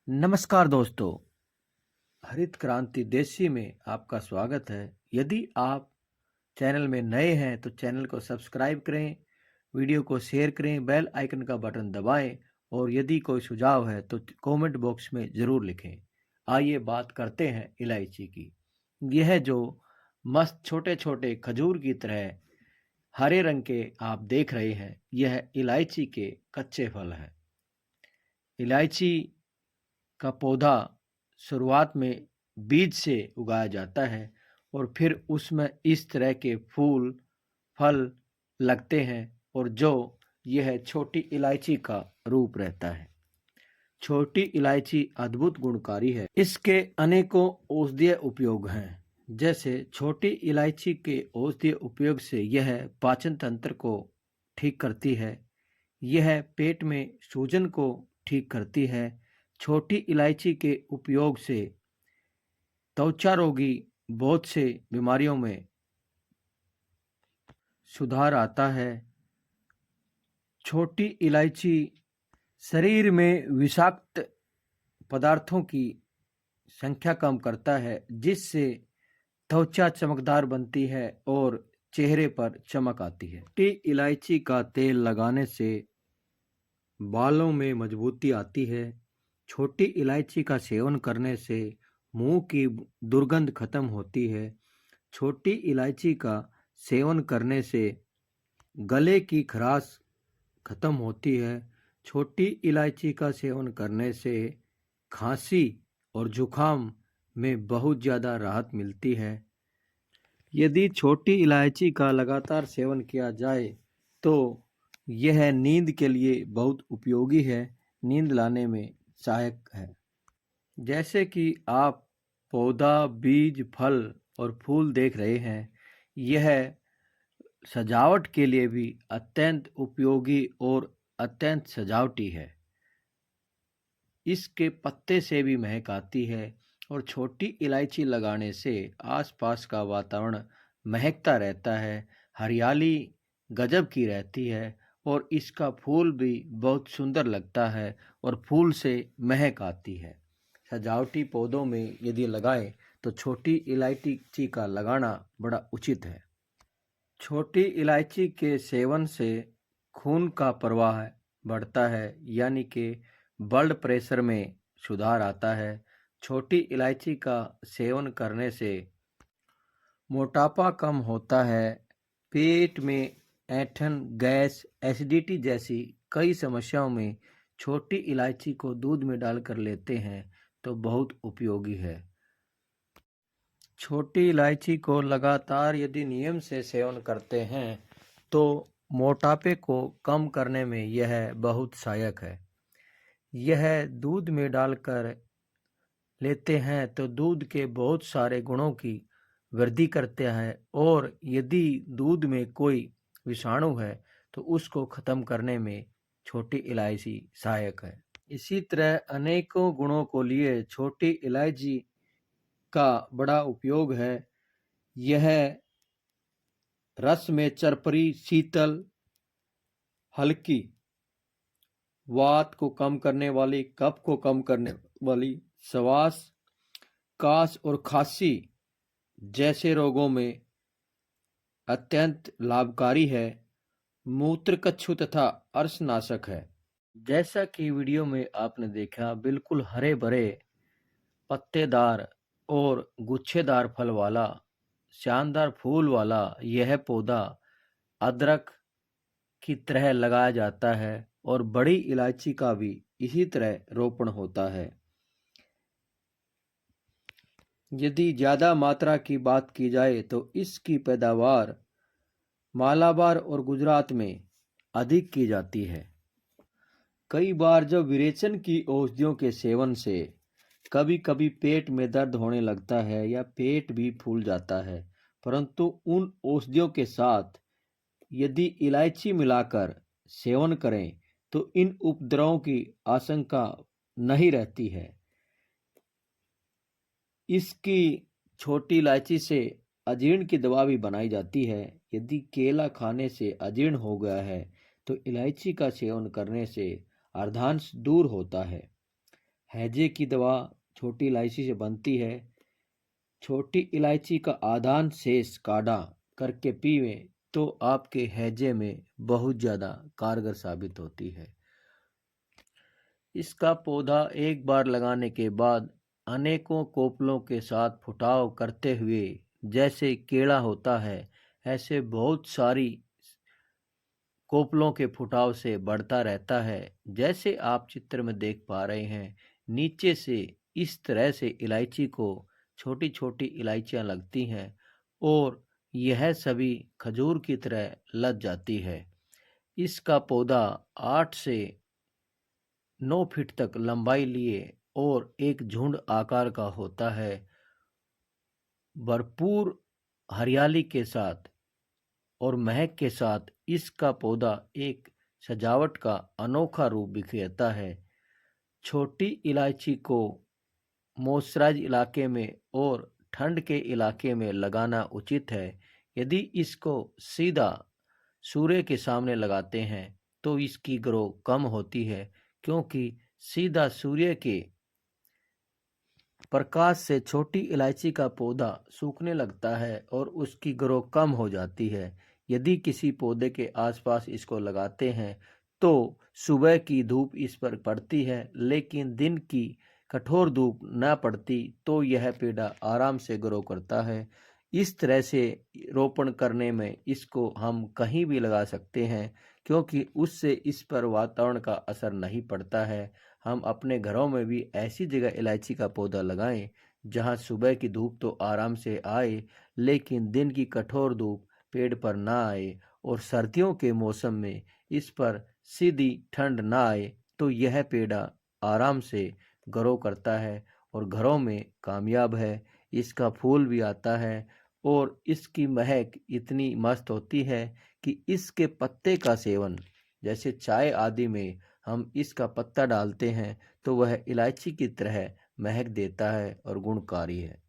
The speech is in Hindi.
नमस्कार दोस्तों, हरित क्रांति देसी में आपका स्वागत है। यदि आप चैनल में नए हैं तो चैनल को सब्सक्राइब करें, वीडियो को शेयर करें, बेल आइकन का बटन दबाएं और यदि कोई सुझाव है तो कमेंट बॉक्स में ज़रूर लिखें। आइए बात करते हैं इलायची की। यह जो मस्त छोटे छोटे खजूर की तरह हरे रंग के आप देख रहे हैं, यह इलायची के कच्चे फल हैं। इलायची का पौधा शुरुआत में बीज से उगाया जाता है और फिर उसमें इस तरह के फूल फल लगते हैं और जो यह छोटी इलायची का रूप रहता है। छोटी इलायची अद्भुत गुणकारी है। इसके अनेकों औषधीय उपयोग हैं। जैसे छोटी इलायची के औषधीय उपयोग से यह पाचन तंत्र को ठीक करती है। यह पेट में सूजन को ठीक करती है। छोटी इलायची के उपयोग से त्वचा रोगी बहुत से बीमारियों में सुधार आता है। छोटी इलायची शरीर में विषाक्त पदार्थों की संख्या कम करता है, जिससे त्वचा चमकदार बनती है और चेहरे पर चमक आती है। छोटी इलायची का तेल लगाने से बालों में मजबूती आती है। छोटी इलायची का सेवन करने से मुंह की दुर्गंध खत्म होती है। छोटी इलायची का सेवन करने से गले की खराश खत्म होती है। छोटी इलायची का सेवन करने से खांसी और जुखाम में बहुत ज़्यादा राहत मिलती है। यदि छोटी इलायची का लगातार सेवन किया जाए तो यह नींद के लिए बहुत उपयोगी है, नींद लाने में सहायक है। जैसे कि आप पौधा, बीज, फल और फूल देख रहे हैं, यह सजावट के लिए भी अत्यंत उपयोगी और अत्यंत सजावटी है। इसके पत्ते से भी महक आती है और छोटी इलायची लगाने से आसपास का वातावरण महकता रहता है, हरियाली गजब की रहती है और इसका फूल भी बहुत सुंदर लगता है और फूल से महक आती है। सजावटी पौधों में यदि लगाएं तो छोटी इलायची का लगाना बड़ा उचित है। छोटी इलायची के सेवन से खून का प्रवाह बढ़ता है, यानी कि ब्लड प्रेशर में सुधार आता है। छोटी इलायची का सेवन करने से मोटापा कम होता है। पेट में ऐंठन, गैस, एसिडिटी जैसी कई समस्याओं में छोटी इलायची को दूध में डालकर लेते हैं तो बहुत उपयोगी है। छोटी इलायची को लगातार यदि नियम से सेवन करते हैं तो मोटापे को कम करने में यह बहुत सहायक है। यह दूध में डालकर लेते हैं तो दूध के बहुत सारे गुणों की वृद्धि करते हैं और यदि दूध में कोई विषाणु है तो उसको खत्म करने में छोटी इलायची सहायक है। इसी तरह अनेकों गुणों को लिए छोटी इलायची का बड़ा उपयोग है। यह रस में चरपरी, शीतल, हल्की, वात को कम करने वाली, कफ को कम करने वाली, श्वास, काश और खांसी जैसे रोगों में अत्यंत लाभकारी है। मूत्रकच्छु तथा अर्शनाशक है। जैसा कि वीडियो में आपने देखा, बिल्कुल हरे भरे पत्तेदार और गुच्छेदार फल वाला शानदार फूल वाला यह पौधा अदरक की तरह लगाया जाता है और बड़ी इलायची का भी इसी तरह रोपण होता है। यदि ज़्यादा मात्रा की बात की जाए तो इसकी पैदावार मालाबार और गुजरात में अधिक की जाती है। कई बार जब विरेचन की औषधियों के सेवन से कभी कभी पेट में दर्द होने लगता है या पेट भी फूल जाता है, परंतु उन औषधियों के साथ यदि इलायची मिलाकर सेवन करें तो इन उपद्रवों की आशंका नहीं रहती है। इसकी छोटी इलायची से अजीर्ण की दवा भी बनाई जाती है। यदि केला खाने से अजीर्ण हो गया है तो इलायची का सेवन करने से अर्धांश दूर होता है। हैजे की दवा छोटी इलायची से बनती है। छोटी इलायची का आधान शेष काढ़ा करके पीवें तो आपके हैजे में बहुत ज़्यादा कारगर साबित होती है। इसका पौधा एक बार लगाने के बाद अनेकों कोपलों के साथ फुटाव करते हुए जैसे केला होता है, ऐसे बहुत सारी कोपलों के फुटाव से बढ़ता रहता है। जैसे आप चित्र में देख पा रहे हैं, नीचे से इस तरह से इलायची को छोटी छोटी इलायचियां लगती हैं और यह सभी खजूर की तरह लग जाती है। इसका पौधा 8 से 9 फीट तक लंबाई लिए और एक झुंड आकार का होता है। भरपूर हरियाली के साथ और महक के साथ इसका पौधा एक सजावट का अनोखा रूप बिखेरता है। छोटी इलायची को मॉइस्चराइज इलाके में और ठंड के इलाके में लगाना उचित है। यदि इसको सीधा सूर्य के सामने लगाते हैं तो इसकी ग्रो कम होती है, क्योंकि सीधा सूर्य के प्रकाश से छोटी इलायची का पौधा सूखने लगता है और उसकी ग्रो कम हो जाती है। यदि किसी पौधे के आसपास इसको लगाते हैं तो सुबह की धूप इस पर पड़ती है, लेकिन दिन की कठोर धूप न पड़ती तो यह पेड़ आराम से ग्रो करता है। इस तरह से रोपण करने में इसको हम कहीं भी लगा सकते हैं, क्योंकि उससे इस पर वातावरण का असर नहीं पड़ता है। हम अपने घरों में भी ऐसी जगह इलायची का पौधा लगाएं जहां सुबह की धूप तो आराम से आए, लेकिन दिन की कठोर धूप पेड़ पर ना आए और सर्दियों के मौसम में इस पर सीधी ठंड ना आए, तो यह पेड़ आराम से ग्रो करता है और घरों में कामयाब है। इसका फूल भी आता है और इसकी महक इतनी मस्त होती है कि इसके पत्ते का सेवन, जैसे चाय आदि में हम इसका पत्ता डालते हैं, तो वह इलायची की तरह महक देता है और गुणकारी है।